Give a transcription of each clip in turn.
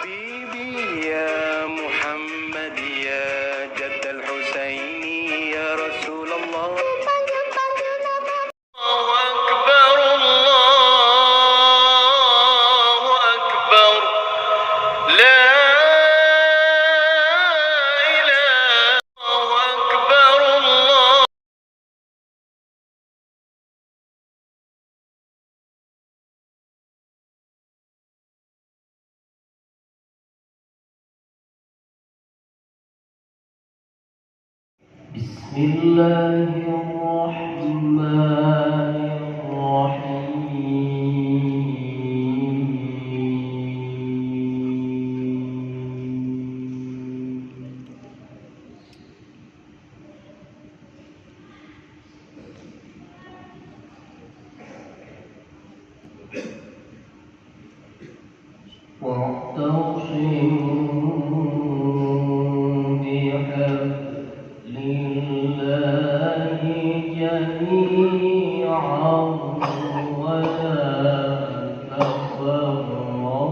حبيبي يا محمد يا جد الحسين يا رسول الله. الله أكبر الله أكبر لا إله الله أكبر الله. بسم الله الرحمن الرحيم. واعتصموا بحبل الله جميعا ولا تفرقوا.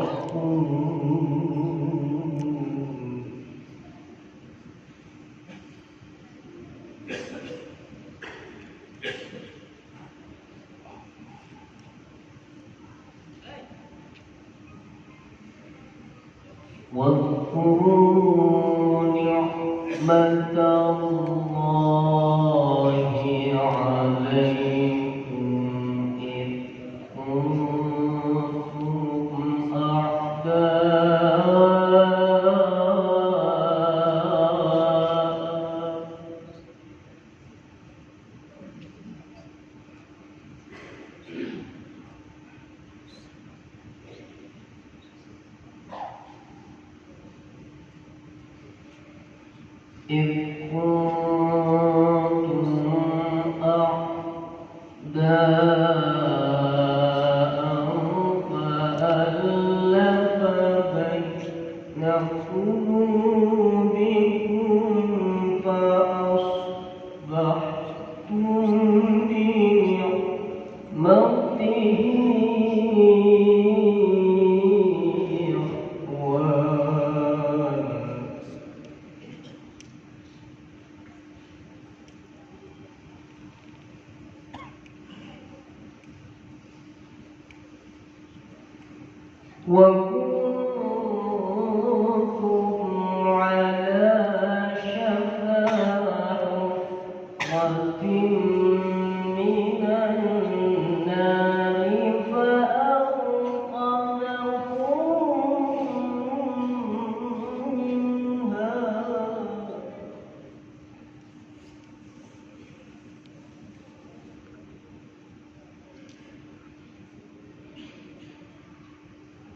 واذكروا نعمة الله عليكم إذ كنتم أعداء فألف بين قلوبكم فأصبحتم بنعمته إخوانا. وكنتم على شفا حفرة من النار فأنقذكم منها.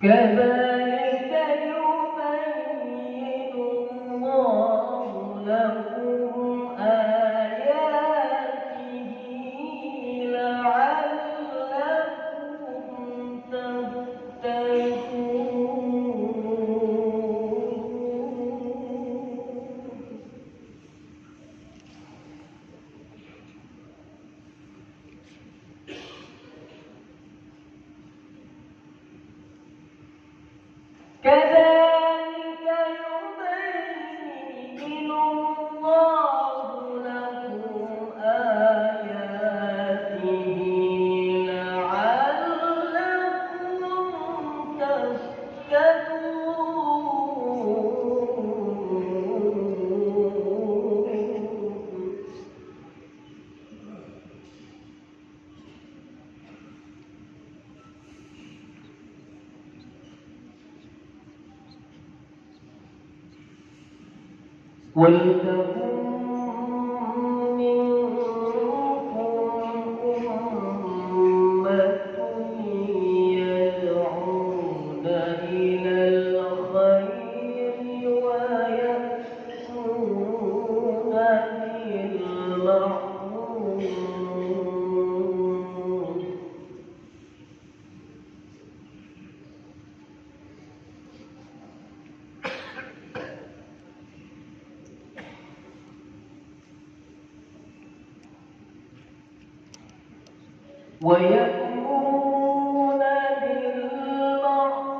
كذلك يبين الله لكم آياته لعلكم تهتدون. كذلك يبين الله لكم آياته لعلكم تهتدون. ولتكن منكم أمة يدعون إلى الخير ويأمرون بالمعروف ويأمرون بالمعروف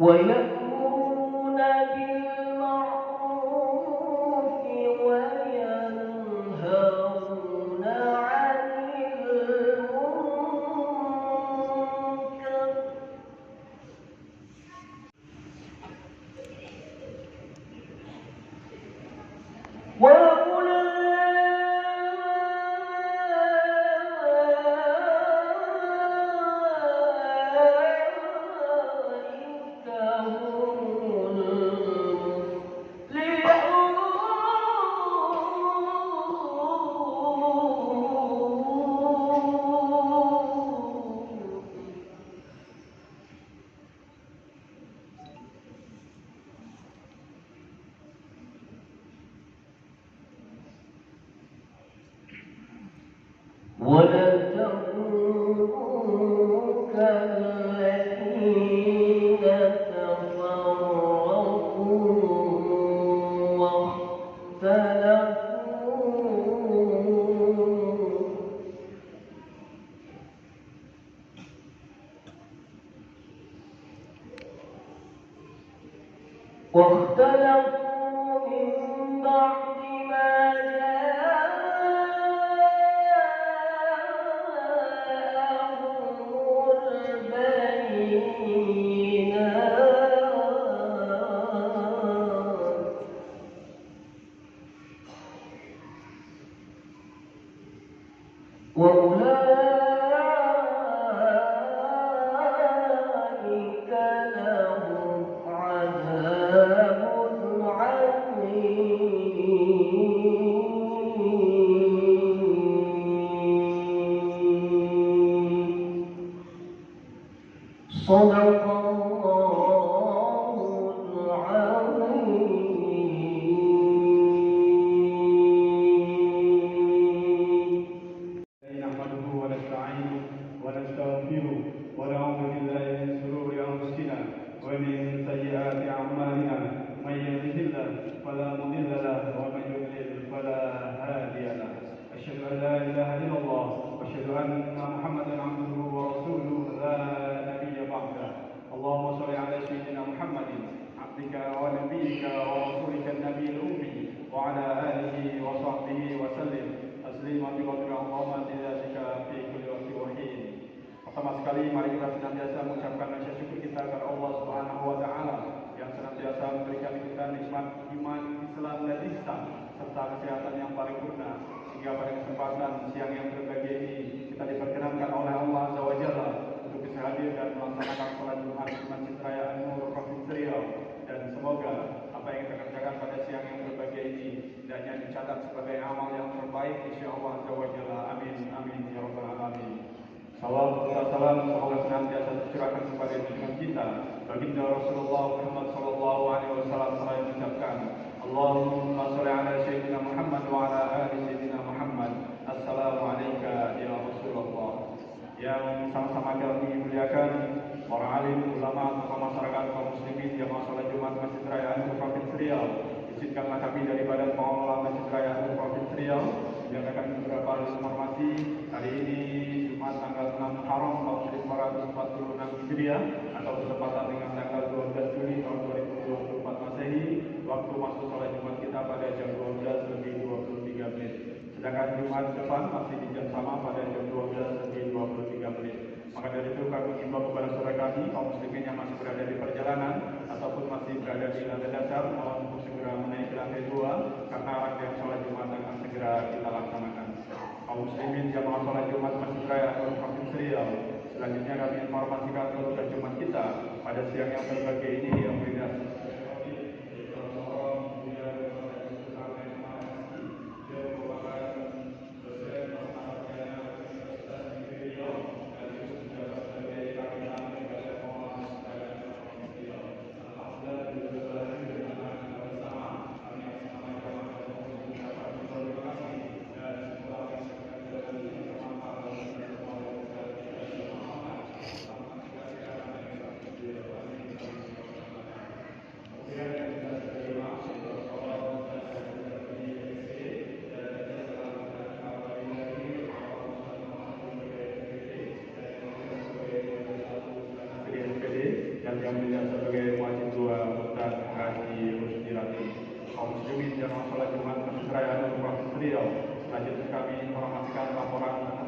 ويأمرون بالمعروف وينهون عن المنكر وأولئك هم المفلحون. ولا تكونوا كالذين تفرقوا واختلفوا من بعد ما جاءهم البينات وأولئك لهم عذاب عظيم. صدق الله العظيم. نحمده ونستعينه ونستغفره ونعوذ بالله من شرور انفسنا ومن سيئات اعمالنا من يهده الله فلا مضل له ومن يضلل فلا هادي له اشهد ان لا اله الا الله واشهد ان محمدا عبده ورسوله لا نبي بعده اللهم صل على سيدنا محمد عبدك ونبيك ورسولك النبي الامي وعلى اله وصحبه وسلم تسليما بقدر عظمة ذاتك في كل وقت وحين. Pertama sekali mari kita senantiasa mengucapkan rasa syukur kita kepada Allah Subhanahu wa taala yang senantiasa memberikan kita nikmat iman, Islam dan ihsan serta kesehatan yang paripurna sehingga pada kesempatan siang yang berbahagia ini kita diperkenankan oleh Allah Azza wa Jalla untuk bisa hadir dan melaksanakan salat Jumat di Masjid Raya An-Nur Provinsi Riau, dan semoga apa yang kita kerjakan pada siang yang berbahagia ini hendaknya dicatat sebagai amal yang terbaik insyaallah Azza wa Jalla. Amin amin ya rabbal alamin. Salam semoga senantiasa tercurahkan kepada junjungan kita baginda Rasulullah Muhammad sallallahu alaihi wasallam seraya mengucapkan Allahumma shalli ala sayyidina Muhammad wa ala ali sayyidina Muhammad. Assalamu alayka ya Rasulullah. Yang sama-sama kami muliakan para alim, ulama, tokoh masyarakat, kaum muslimin jamaah salat Jumat Masjid Raya An-Nur Provinsi Riau. Izinkanlah kami dari Badan Pengelola Masjid Raya An-Nur Provinsi Riau menyampaikan beberapa informasi hari ini Jumat tanggal 6 Muharram tahun 1446 Hijriah atau bertepatan dengan tanggal 12 Juli tahun 2024 Masehi. Waktu masuk salat Jumat kita pada jam 12:23 menit. Sedangkan Jumat depan masih di jam sama pada jam 12:23 menit. Maka dari itu kami mengimbau kepada saudara kami kaum muslimin yang masih berada di perjalanan ataupun masih berada di lantai dasar mohon untuk segera menaiki lantai 2 karena rangkaian salat Jumat akan segera kita laksanakan. Kaum muslimin jamaah salat Jumat Masjid Raya An-Nur Provinsi Riau, selanjutnya kami informasikan salat Jumat kita pada siang yang berbahagia ini yang beda.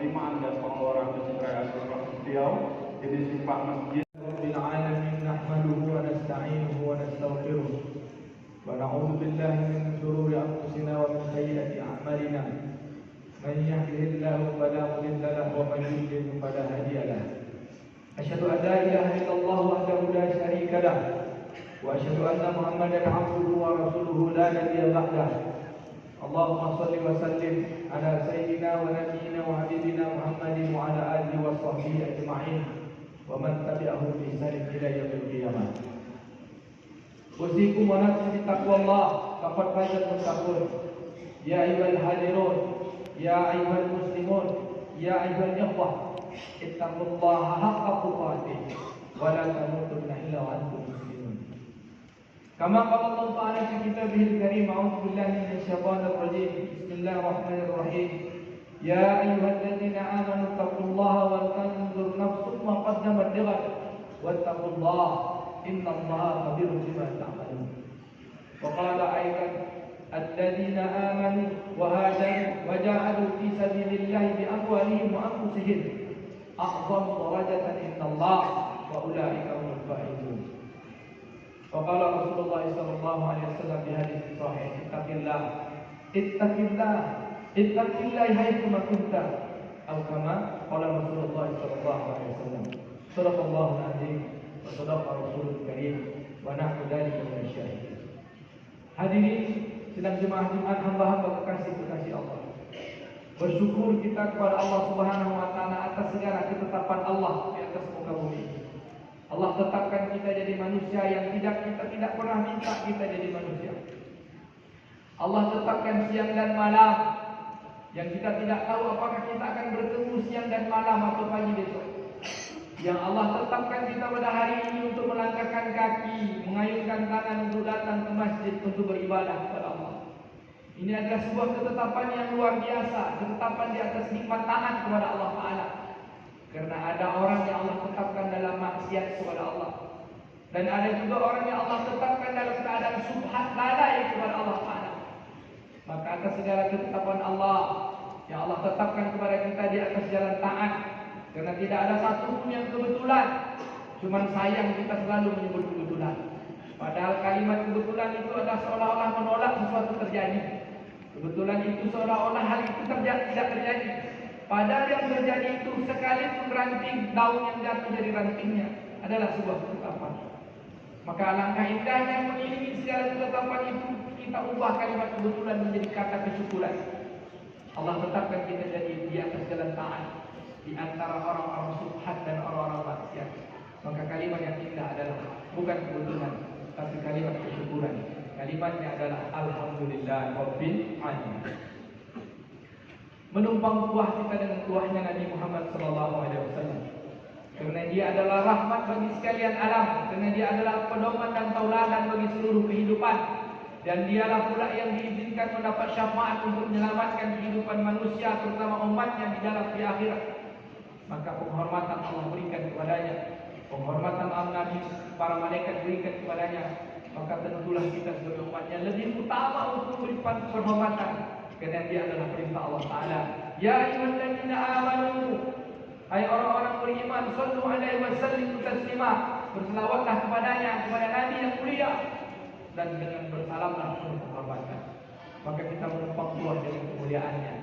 penerimaan dan pengeluaran pencitraan beliau. Ini sifat masjid. Rabbil alamin nahmaduhu wa nasta'inuhu wa nastaghfiruh wa na'udzu billahi min shururi anfusina wa min sayyiati a'malina. Man yahdihillahu fala mudilla lahu wa man yudlil fala hadiya lahu. Asyhadu an la ilaha illallah wahdahu la syarika lah wa asyhadu anna Muhammadan 'abduhu wa rasuluhu la nabiyya ba'dahu. Allahumma shalli wa sallim ala sayyidina wa nabiyyina wa habibina Muhammadin wa ala alihi wa sahbihi ajma'in wa man tabi'ahum bi ihsan ila yaumil qiyamah. Usikum wa nafsi bi taqwallah faqad fazal muttaqun. Ya ayyuhal hadirun, ya ayyuhal muslimun, ya ayyuhal ikhwah, ittaqullaha haqqa tuqatih wa la tamutunna illa wa antum muslimun. Kama qala Allah Ta'ala fi kitabihil karim, a'udzu billahi minasy syaithanir rajim. Bismillahirrahmanirrahim. Ya ayyuhalladzina amanu taqullaha wal tanzur nafsum ma qaddamat lighad wattaqullaha innallaha khabirun bima ta'malun. Wa qala aidan alladzina amanu wa hajaru wa jahadu fi sabilillahi bi amwalihim wa anfusihim a'zamu darajatan indallahi wa ulaika humul faizun. Waqala Rasulullah sallallahu alaihi wasallam di hadis sahih, ittaqillah ittaqillah haitsu ma kunta, atau kama qala Rasulullah sallallahu alaihi wasallam. Shadaqallahu al-azim wa shadaqa rasulul karim wa nahnu dzalika minasyahidin. Hadirin sidang jemaah Jumat, hamba-hamba kekasih Allah. Bersyukur kita kepada Allah Subhanahu wa taala atas segala ketetapan Allah di atas muka bumi. Allah tetapkan kita jadi manusia yang kita tidak pernah minta kita jadi manusia. Allah tetapkan siang dan malam yang kita tidak tahu apakah kita akan bertemu siang dan malam atau pagi besok. Yang Allah tetapkan kita pada hari ini untuk melangkahkan kaki, mengayunkan tangan untuk datang ke masjid untuk beribadah kepada Allah. Ini adalah sebuah ketetapan yang luar biasa, ketetapan di atas nikmat taat kepada Allah Ta'ala. Karena ada orang yang Allah tetapkan dalam maksiat kepada Allah, dan ada juga orang yang Allah tetapkan dalam keadaan subhat lalai kepada Allah Ta'ala. Maka atas segala ketetapan Allah yang Allah tetapkan kepada kita di atas jalan taat, karena tidak ada satupun yang kebetulan. Cuman sayang kita selalu menyebut kebetulan. Padahal kalimat kebetulan itu adalah seolah-olah menolak sesuatu terjadi. Kebetulan itu seolah-olah hal itu tidak terjadi. Padahal yang terjadi itu sekalipun ranting daun yang jatuh dari rantingnya adalah sebuah ketetapan. Maka alangkah indahnya mengiringi segala ketetapan itu, kita ubah kalimat kebetulan menjadi kata kesyukuran. Allah tetapkan kita jadi di atas jalan taat, di antara orang-orang subhat dan orang-orang maksiat. Maka kalimat yang indah adalah bukan kebetulan, tapi kalimat kesyukuran. Kalimatnya adalah Alhamdulillah Rabbil Alamin. Menumpang tuah kita dengan tuahnya Nabi Muhammad SAW. Karena dia adalah rahmat bagi sekalian alam, karena dia adalah pedoman dan tauladan bagi seluruh kehidupan, dan dialah pula yang diizinkan mendapat syafaat untuk menyelamatkan kehidupan manusia, terutama umatnya di dalam di akhirat. Maka penghormatan Allah berikan kepadanya, penghormatan Nabi, para malaikat berikan kepadanya. Maka tentulah kita sebagai umatnya lebih utama untuk memberikan penghormatan, karena dia adalah perintah Allah Ta'ala. Ya ayyuhalladzina amanu, hai orang-orang beriman, sallu alaihi wa sallimu taslima, berselawatlah kepadanya, kepada Nabi yang mulia, dan dengan bersalamlah penuh penghormatan. Maka kita menumpang tuah dengan kemuliaannya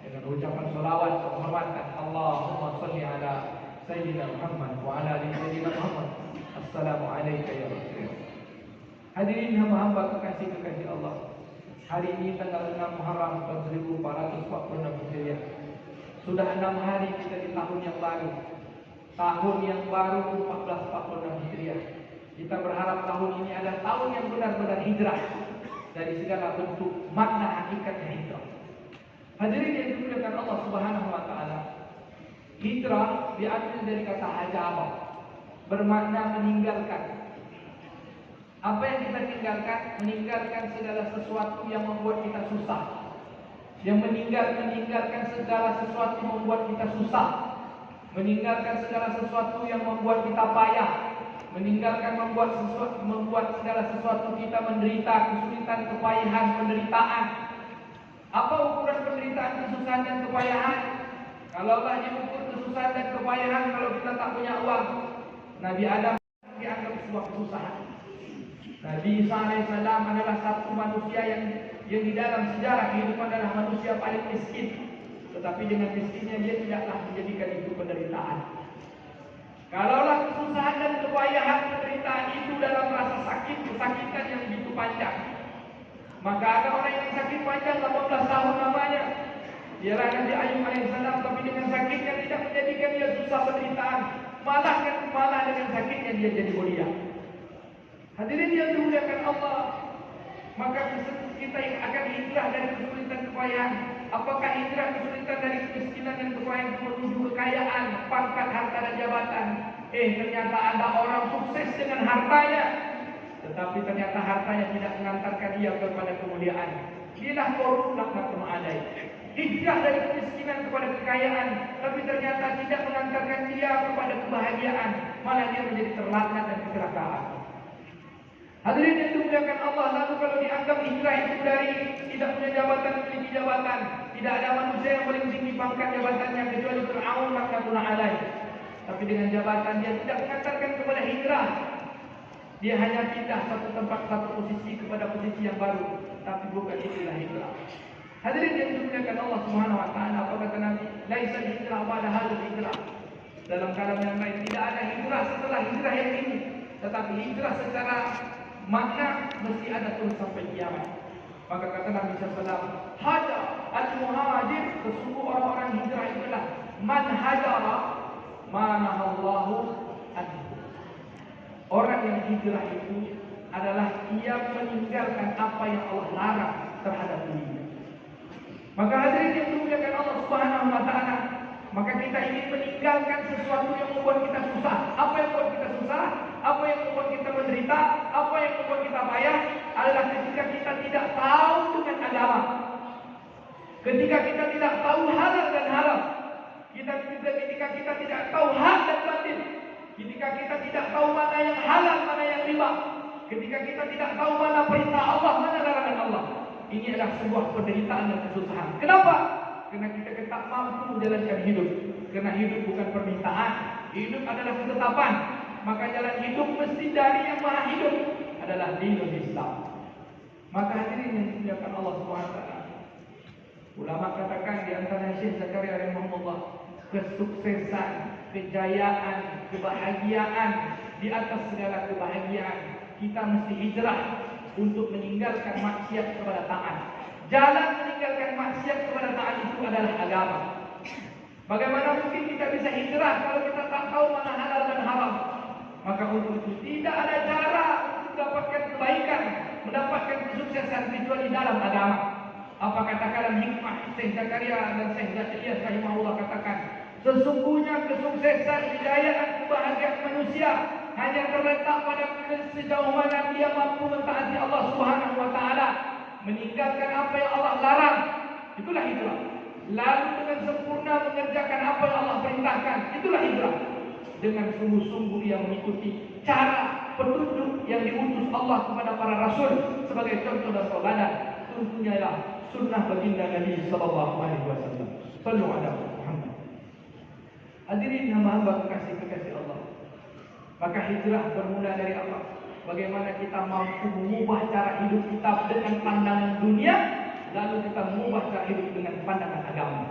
dengan ucapan salawat penghormatan. Allahumma salli ala Sayyidina Muhammad wa ala ali Sayyidina Muhammad. Assalamu alayka ya Rasulullah. Hadirin hamba-hamba kekasih Allah, hari ini tanggal 6 Muharram 1446 Hijriah. Sudah 6 hari kita di tahun yang baru. Tahun yang baru 1446 Hijriah. Kita berharap tahun ini adalah tahun yang benar-benar hijrah dari segala bentuk makna hakikatnya hijrah. Hadirin yang dimuliakan Allah Subhanahu wa taala. Hijrah diambil dari kata hajabah, bermakna meninggalkan. Apa yang kita tinggalkan? Meninggalkan segala sesuatu yang membuat kita susah. Yang meninggalkan segala sesuatu membuat kita susah. Meninggalkan segala sesuatu yang membuat kita payah. Meninggalkan membuat segala sesuatu kita menderita, kesulitan, kepayahan, penderitaan. Apa ukuran penderitaan, kesusahan dan kepayahan? Kalaulah diukur kesusahan dan kepayahan kalau kita tak punya uang, Nabi Adam dianggap sebuah kesusahan. Nabi Isa alaihissalam adalah satu manusia yang di dalam sejarah kehidupan adalah manusia paling miskin. Tetapi dengan miskinnya dia tidaklah menjadikan itu penderitaan. Kalaulah kesusahan dan kepayahan penderitaan itu dalam rasa sakit, kesakitan yang begitu panjang, maka ada orang yang sakit panjang 18 tahun namanya, ialah Nabi Ayub alaihissalam, tapi dengan sakitnya tidak menjadikan dia susah penderitaan, malah dengan sakitnya dia jadi mulia. Hadirin yang dimuliakan Allah, maka kita akan hijrah dari kesulitan kepayahan. Apakah hijrah kesulitan dari kemiskinan dan kepayahan menuju kekayaan, pangkat, harta dan jabatan? Ternyata ada orang sukses dengan hartanya, tetapi ternyata hartanya tidak mengantarkan dia kepada kemuliaan. Inilah korun laknatun alaih. Hijrah dari kemiskinan kepada kekayaan, tapi ternyata tidak mengantarkan dia kepada kebahagiaan, malah dia menjadi terlaknat dan kecelakaan. Hadirin yang dimuliakan Allah, lalu kalau dianggap hijrah itu dari tidak punya jabatan, memiliki jabatan, tidak ada manusia yang paling tinggi pangkat jabatannya kecuali Fir'aun laknatullah alaih. Tapi dengan jabatan dia tidak mengantarkan kepada hijrah. Dia hanya pindah satu tempat, satu posisi kepada posisi yang baru, tapi bukan itulah hijrah. Hadirin yang dimuliakan Allah Subhanahu wa taala, apa kata Nabi? Laisa hijrah ba'da hadzal hijrah. Dalam kalam yang lain, tidak ada hijrah setelah hijrah yang ini. Tetapi hijrah secara makna mesti ada terus sampai kiamat. Maka kata Nabi SAW, hajar al-muhajir, sesungguh orang-orang hijrah itulah man hajara manahallahu anhu. Orang yang hijrah itu adalah ia meninggalkan apa yang Allah larang terhadap dirinya. Maka hadirin yang dimuliakan Allah Subhanahu wa taala, maka kita ingin meninggalkan sesuatu yang membuat kita susah. Apa yang membuat kita susah? Apa yang membuat kita menderita? Apa yang membuat kita payah? Adalah ketika kita tidak tahu dengan agama. Ketika kita tidak tahu halal dan haram. Ketika kita tidak tahu hak dan batil. Ketika kita tidak tahu mana yang halal, mana yang riba. Ketika kita tidak tahu mana perintah Allah, mana larangan Allah. Ini adalah sebuah penderitaan dan kesusahan. Kenapa? Karena kita tak mampu menjalankan hidup. Karena hidup bukan permintaan. Hidup adalah ketetapan. Maka jalan hidup mesti dari yang maha hidup adalah dinul Islam. Maka hadirin yang dimuliakan Allah SWT, ulama katakan di antara Syekh Zakaria rahimahullah, kesuksesan, kejayaan, kebahagiaan di atas segala kebahagiaan, kita mesti hijrah untuk meninggalkan maksiat kepada taat. Jalan meninggalkan maksiat kepada taat itu adalah agama. Bagaimana mungkin kita bisa hijrah kalau kita tak tahu mana halal dan haram? Maka untuk itu tidak ada cara untuk mendapatkan kebaikan, mendapatkan kesuksesan kecuali dalam agama. Apa kata kalam hikmah Syekh Zakaria dan Syekh Zakaria rahimahullah katakan, sesungguhnya kesuksesan, hidayah, kebahagiaan manusia hanya terletak pada sejauh mana dia mampu mentaati Allah Subhanahu wa taala, meninggalkan apa yang Allah larang. Itulah hijrah. Lalu dengan sempurna mengerjakan apa yang Allah perintahkan. Itulah hijrah. Dengan sungguh-sungguh ia mengikuti cara petunjuk yang diutus Allah kepada para rasul sebagai contoh dan teladan. Tentunya ialah sunnah baginda Nabi sallallahu alaihi wasallam. Sallu ala Muhammad. Hadirin hamba-hamba kekasih Allah. Maka hijrah bermula dari apa? Bagaimana kita mampu mengubah cara hidup kita dengan pandangan dunia, lalu kita mengubah cara hidup dengan pandangan agama.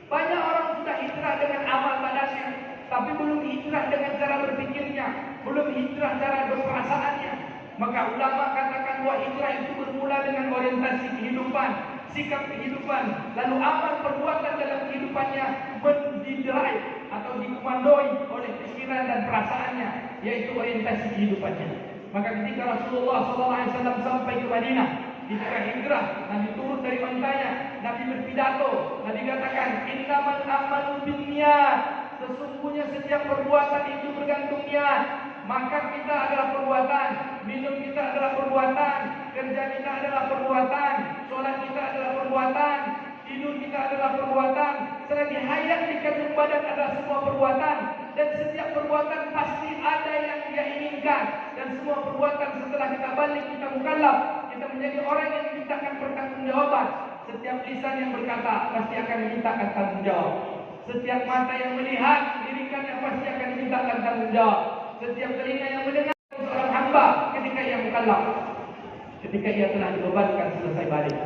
Banyak orang sudah hijrah dengan amal badannya, tapi belum hijrah dengan cara berpikirnya, belum hijrah cara berperasaannya. Maka ulama katakan bahwa hijrah itu bermula dengan orientasi kehidupan, sikap kehidupan, lalu amal perbuatan dalam kehidupannya mendidirai atau dikomandoi oleh pikiran dan perasaannya, yaitu orientasi kehidupannya. Maka ketika Rasulullah SAW sampai ke Madinah, ketika hijrah, Nabi turun dari ontanya, Nabi berpidato, Nabi katakan, innamal a'malu binniyat, sesungguhnya setiap perbuatan itu bergantung niat. Maka kita adalah perbuatan, minum kita adalah perbuatan, kerja kita adalah perbuatan, sholat kita adalah perbuatan, tidur kita adalah perbuatan, selagi hayat di kandung badan adalah semua perbuatan. Dan setiap perbuatan pasti ada yang dia inginkan. Dan semua perbuatan setelah kita balik, kita mukallaf, kita menjadi orang yang dimintakan pertanggungjawaban. Setiap lisan yang berkata pasti akan dimintakan tanggung jawab. Setiap mata yang melihat dirinya pasti akan dimintakan tanggung jawab. Setiap telinga yang mendengar seorang hamba ketika ia mukallaf, ketika ia telah dibebankan selesai balik.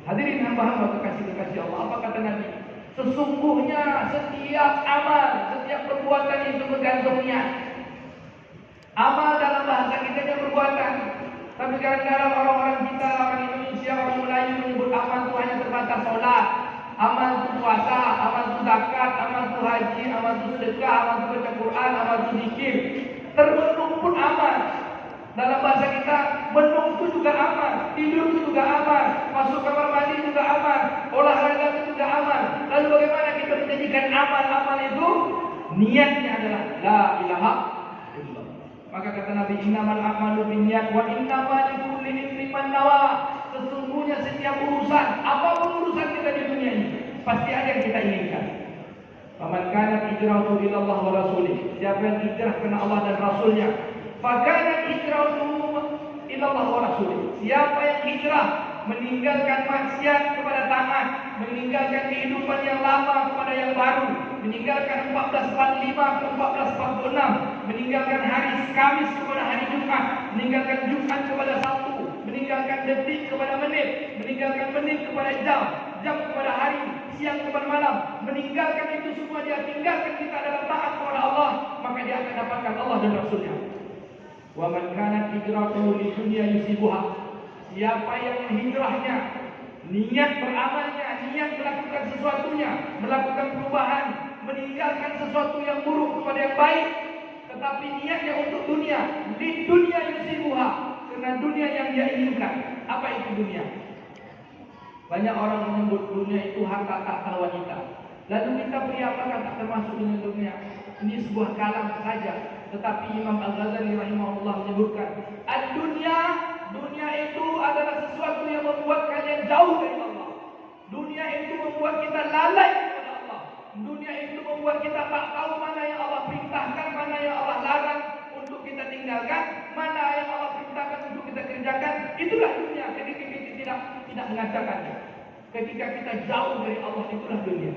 Hadirin hamba-hamba kekasih-kekasih Allah, apa kata Nabi? Sesungguhnya setiap amal, setiap perbuatan itu bergantung niat. Amal dalam bahasa kita adalah perbuatan. Tapi kadang-kadang orang-orang kita, orang Indonesia, orang Melayu menyebut amal itu hanya terbatas solat, amal itu puasa, amal itu zakat, amal itu haji, amal itu sedekah, amal itu baca Quran, amal itu zikir. Termenung pun amal. Dalam bahasa kita, menung itu juga amal, tidur itu juga amal, masuk kamar mandi juga amal, olahraga itu juga amal. Lalu bagaimana kita menjadikan amal-amal itu? Niatnya adalah la ilaha illallah. Maka kata Nabi, innamal a'malu binniyat wa innamal likulli imrin ma nawa. Sesungguhnya setiap urusan, apapun urusan kita di dunia ini, pasti ada yang kita inginkan. Faman kana hijratuhu ila Allah wa rasulih. Siapa yang hijrah karena Allah dan Rasulnya, fakana hijratuhu ila Allah wa rasulih. Siapa yang hijrah meninggalkan maksiat kepada taat, meninggalkan kehidupan yang lama kepada yang baru, meninggalkan 1445 ke 1446, meninggalkan hari Kamis kepada hari Jumat, meninggalkan Jumat kepada Sabtu, meninggalkan detik kepada menit, meninggalkan menit kepada jam, jam kepada hari, siang kepada malam, meninggalkan itu semua, dia tinggalkan kita dalam taat kepada Allah, maka dia akan dapatkan Allah dan Rasulnya. Wa man kanat hijratuhu li dunya yusibuha. Siapa yang hijrahnya, niat beramalnya, niat melakukan sesuatunya, melakukan perubahan, meninggalkan sesuatu yang buruk kepada yang baik, tetapi niatnya untuk dunia, di dunia yusibuha, karena dunia yang dia inginkan. Apa itu dunia? Banyak orang menyebut dunia itu harta tahta wanita. Lalu kita beri apakah tak termasuk dengan dunia? Ini sebuah kalam saja. Tetapi Imam Al-Ghazali rahimahullah menyebutkan, dunia itu adalah sesuatu yang membuat kalian jauh dari Allah. Dunia itu membuat kita lalai kepada Allah. Dunia itu membuat kita tak tahu mana yang Allah perintahkan, mana yang Allah larang untuk kita tinggalkan, mana yang Allah perintahkan untuk kita kerjakan. Itulah dunia ketika kita tidak mengajarkannya. Ketika kita jauh dari Allah, itulah dunia.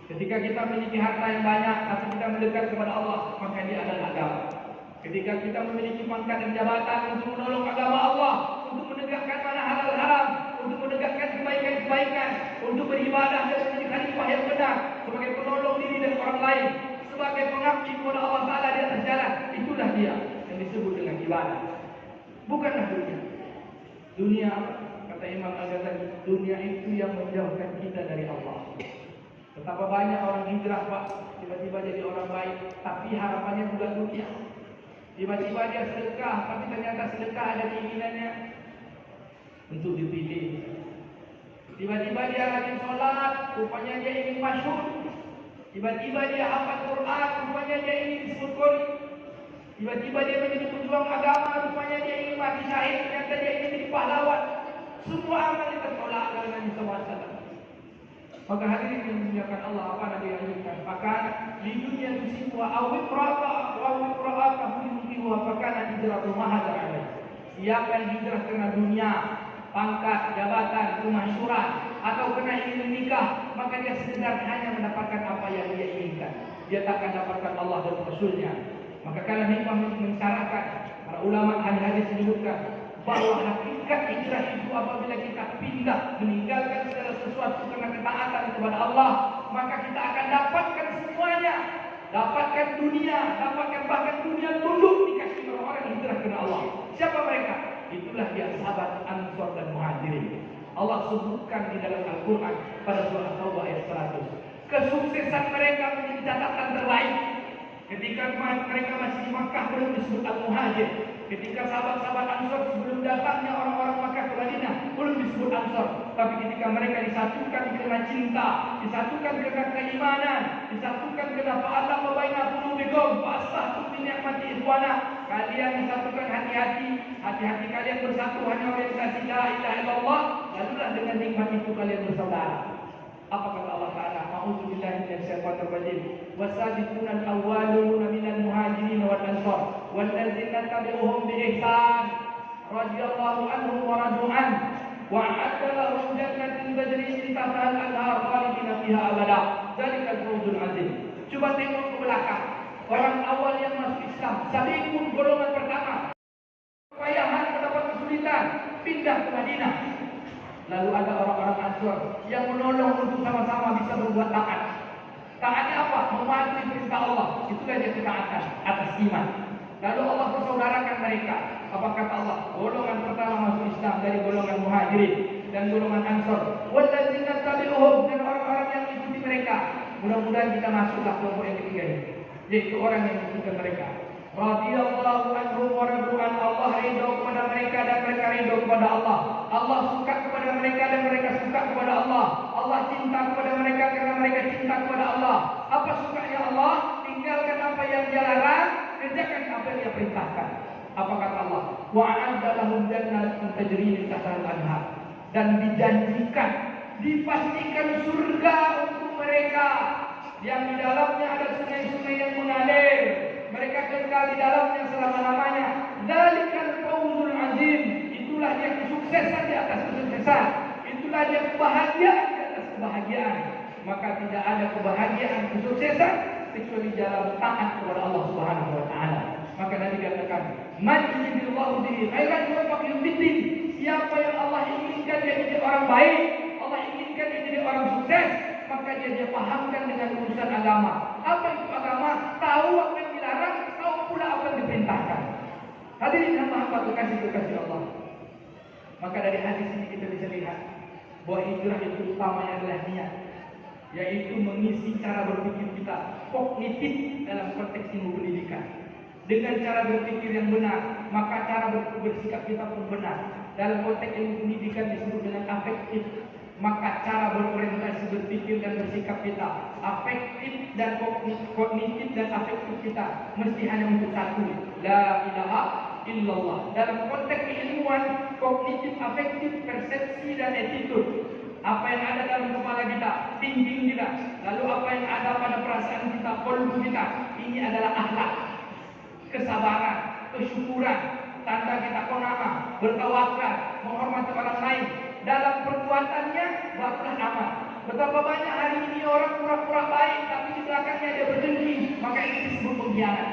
Ketika kita memiliki harta yang banyak tapi kita mendekat kepada Allah, maka dia adalah agama. Ketika kita memiliki pangkat dan jabatan untuk menolong agama Allah, untuk menegakkan mana halal haram, untuk menegakkan kebaikan-kebaikan, untuk beribadah dan menjadi khalifah yang benar, sebagai penolong diri dan orang lain, sebagai pengabdi kepada Allah Ta'ala di atas jalan, itulah dia yang disebut dengan ibadah. Bukanlah dunia. Dunia, kata Imam Al-Ghazali, dunia itu yang menjauhkan kita dari Allah. Betapa banyak orang hijrah, Pak, tiba-tiba jadi orang baik, tapi harapannya bukan dunia. Tiba-tiba dia sedekah, tapi ternyata sedekah ada keinginannya untuk dipilih. Tiba-tiba dia rajin sholat, rupanya dia ingin masyhur. Tiba-tiba dia hafal Quran, rupanya dia ingin disebut qori. Tiba-tiba dia menjadi pejuang agama, rupanya dia ingin mati syahid, ternyata dia ingin jadi pahlawan. Semua amal kita tolak oleh Nabi SAW. Maka hadirin yang dimuliakan Allah, apa Nabi inginkan? Maka di dunia itu wa awib rata wa fakana hijratu mahadar alaih. Siapa yang hijrah karena dunia, pangkat, jabatan, kemasyhuran, atau karena ingin menikah, maka dia sekedar hanya mendapatkan apa yang dia inginkan. Dia tak akan dapatkan Allah dan Rasulnya. Maka kalau hikmah mensyarahkan, para ulama ahli hadis menyebutkan bahwa hakikat hijrah itu apabila kita pindah, meninggalkan segala sesuatu karena ketaatan kepada Allah, maka kita akan dapatkan semuanya. Dapatkan dunia, dapatkan bahkan dunia tunduk dikasih orang-orang hijrah karena Allah. Siapa mereka? Itulah dia sahabat Ansor dan Muhajirin. Allah sebutkan di dalam Al-Quran pada surah Taubah ayat 100. Kesuksesan mereka menjadi catatan terbaik. Ketika mereka masih di Makkah belum disebut Al-Muhajir. Ketika sahabat-sahabat Ansor sebelum datangnya orang-orang Makkah ke Madinah belum disebut Ansor. Tapi ketika mereka disatukan karena cinta, disatukan karena keimanan, disatukan karena fa'ala baina qulubikum wa astahtu bi ni'mati ikhwana. Kalian disatukan hati-hati kalian bersatu hanya orientasi la ilaha illallah, lalulah dengan nikmat itu kalian bersaudara. Apa kata Allah Ta'ala? A'udzubillahi minasyaitonir rajim. Wasabiqunal awwaluna minal muhajirin wal ansar walladzina tabi'uhum bi ihsan radhiyallahu anhum wa radu an. Wa a'adda lahum jannatin tajri min tahtiha al-anhar khalidina fiha abada. Dzalikal fawzul 'azim. Coba tengok ke belakang. Orang awal yang masuk Islam, Sabiqun golongan pertama. Kepayahan mendapat kesulitan, pindah ke Madinah. Lalu ada orang-orang Ansor yang menolong untuk sama-sama bisa berbuat taat. Taatnya apa? Mematuhi perintah Allah. Itulah dia ketaatan atas iman. Lalu Allah persaudarakan mereka. Apa kata Allah? Golongan pertama masuk Islam dari golongan Muhajirin dan golongan Ansor. Walladzina tabi'uhum, dan orang-orang yang mengikuti mereka. Mudah-mudahan kita masuklah kelompok yang ketiga ini, yaitu orang yang mengikuti mereka. Radhiyallahu anhum wa radu an, Allah ridho kepada mereka dan mereka ridho kepada Allah. Allah suka kepada mereka dan mereka suka kepada Allah. Allah cinta kepada mereka karena mereka cinta kepada Allah. Apa sukanya Allah? Tinggalkan apa yang Dia larang, kerjakan apa yang Dia perintahkan. Apa kata Allah? Wa a'adda lahum jannatin tajri min tahtiha al-anhar, dan dijanjikan, dipastikan surga untuk mereka yang di dalamnya ada sungai-sungai yang mengalir. Mereka kekal di dalamnya selama-lamanya. Dzalikal fawzul 'azim. Itulah dia kesuksesan di atas kesuksesan. Itulah dia kebahagiaan di atas kebahagiaan. Maka tidak ada kebahagiaan kesuksesan kecuali dalam taat kepada Allah Subhanahu wa taala. Maka Nabi katakan, "Man yuridillahu bihi khairan yuwaffiqhu fid-din." Siapa yang Allah inginkan dia jadi orang baik, Allah inginkan dia jadi orang sukses, maka dia pahamkan dengan urusan agama. Apa itu agama? Tahu apa yang dilarang, tahu pula apa yang diperintahkan. Hadirin hamba-hamba kekasih Allah. Maka dari hadis ini kita bisa lihat bahwa hijrah itu utamanya adalah niat, yaitu mengisi cara berpikir kita kognitif dalam konteks ilmu pendidikan. Dengan cara berpikir yang benar, maka cara bersikap kita pun benar. Dalam konteks ilmu pendidikan disebut dengan afektif. Maka cara berorientasi berpikir dan bersikap kita, afektif dan kognitif dan afektif kita mesti hanya untuk satu, la ilaha illallah. Dalam konteks keilmuan, kognitif, afektif, persepsi dan attitude. Apa yang ada dalam kepala kita, thinking kita, lalu apa yang ada pada perasaan kita, kolbu kita, ini adalah akhlak, kesabaran, kesyukuran, tanda kita qanaah, bertawakal, menghormati orang lain. Dalam perbuatannya barulah amal. Betapa banyak hari ini orang pura-pura baik tapi di belakangnya dia berdengki, maka ini disebut pengkhianat.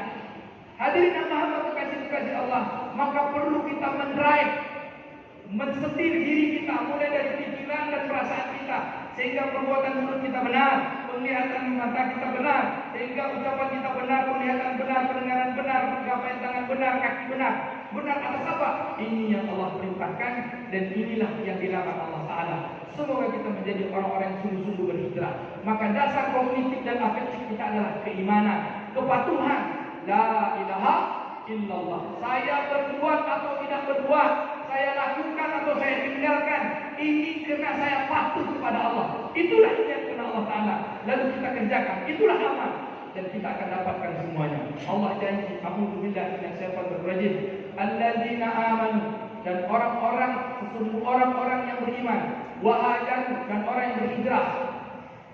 Hadirin hamba-hamba kekasih Allah, maka perlu kita mensetir diri kita mulai dari pikiran dan perasaan kita, sehingga perbuatan mulut kita benar, penglihatan mata kita benar, sehingga ucapan kita benar, penglihatan benar, pendengaran benar, penggapaian tangan benar, kaki benar. Benar atas apa? Ini yang Allah perintahkan dan inilah yang dilarang Allah Ta'ala. Semoga kita menjadi orang-orang yang sungguh-sungguh berhijrah. Maka dasar kognitif dan afektif kita adalah keimanan, kepatuhan, la ilaha illallah. Saya berbuat atau tidak berbuat, saya lakukan atau saya tinggalkan, ini karena saya patuh kepada Allah. Itulah yang kepada Allah Ta'ala. Lalu kita kerjakan, itulah amal, dan kita akan dapatkan semuanya. Allah janji, a'udzubillahi minasyaitonir rajim, alladzina amanu, dan sesungguhnya orang-orang yang beriman, wa hajaru, dan orang yang berhijrah,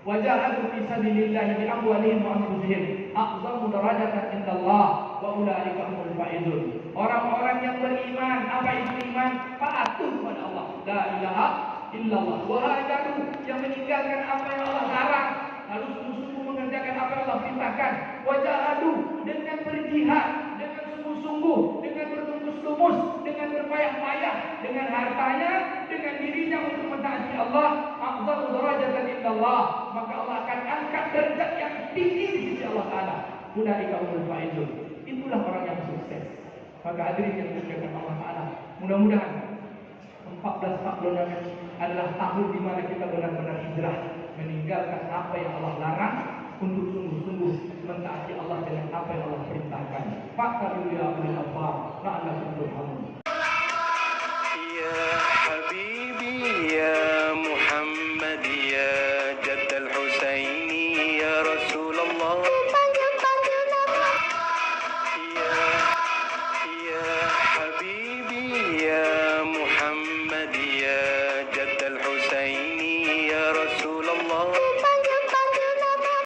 wa jahadu fi sabilillah bi amwalihim wa anfusihim, a'zamu darajatan indallah wa ulaika humul faizun. Orang-orang yang beriman, apa itu iman? Patuh kepada Allah, la ilaha illallah. Wa hajaru, yang meninggalkan apa yang Allah larang, lalu sungguh-sungguh mengerjakan apa yang Allah perintahkan. Wa jahadu, dengan berjihad, dengan sungguh-sungguh, dengan bertumus-tumus, dengan berpayah-payah, dengan hartanya, dengan dirinya untuk mentaati Allah, a'zamu darajatan indallah, maka Allah akan angkat derajat yang tinggi di sisi Allah Ta'ala. Ulaika humul faizun. Itulah orang yang sukses. Maka hadirin yang dimuliakan Allah Ta'ala, mudah-mudahan 14/14 adalah tahun di mana kita benar-benar hijrah, meninggalkan apa yang Allah larang untuk sungguh-sungguh mentaati Allah dengan apa yang Allah perintahkan. Fattabi'u ya ulil albab la'allakum turhamun.